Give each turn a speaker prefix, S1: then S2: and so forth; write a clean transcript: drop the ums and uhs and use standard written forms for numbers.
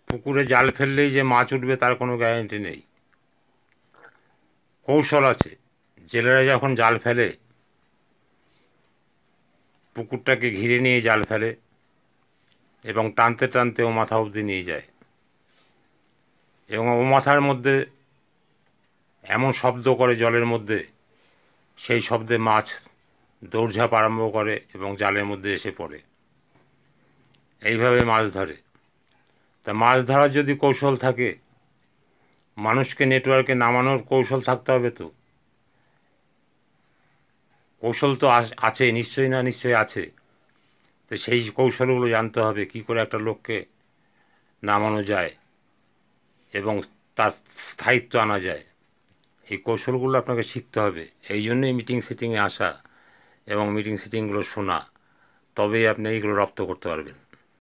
S1: পুকুরে জাল ফেললেই যে মাছ উঠবে তার কোনো গ্যারান্টি নেই, কৌশল আছে। জেলেরা যখন জাল ফেলে পুকুরটাকে ঘিরে নিয়ে জাল ফেলে এবং টানতে টানতে ও মাথা অবধি নিয়ে যায়, এবং ও মাথার মধ্যে এমন শব্দ করে জলের মধ্যে, সেই শব্দে মাছ দৌড়ঝাঁপ আরম্ভ করে এবং জালের মধ্যে এসে পড়ে। এইভাবে মাছ ধরে। তা মাছ ধরার যদি কৌশল থাকে, মানুষকে নেটওয়ার্কে নামানোর কৌশল থাকতে হবে। তো কৌশল তো আছে নিশ্চয়ই, না নিশ্চয়ই আছে। তো সেই কৌশলগুলো জানতে হবে, কী করে একটা লোককে নামানো যায় এবং তার স্থায়িত্ব আনা যায়। এই কৌশলগুলো আপনাকে শিখতে হবে। এই জন্যই মিটিং সিটিংয়ে আসা এবং মিটিং সিটিংগুলো শোনা, তবেই আপনি এইগুলো রপ্ত করতে পারবেন।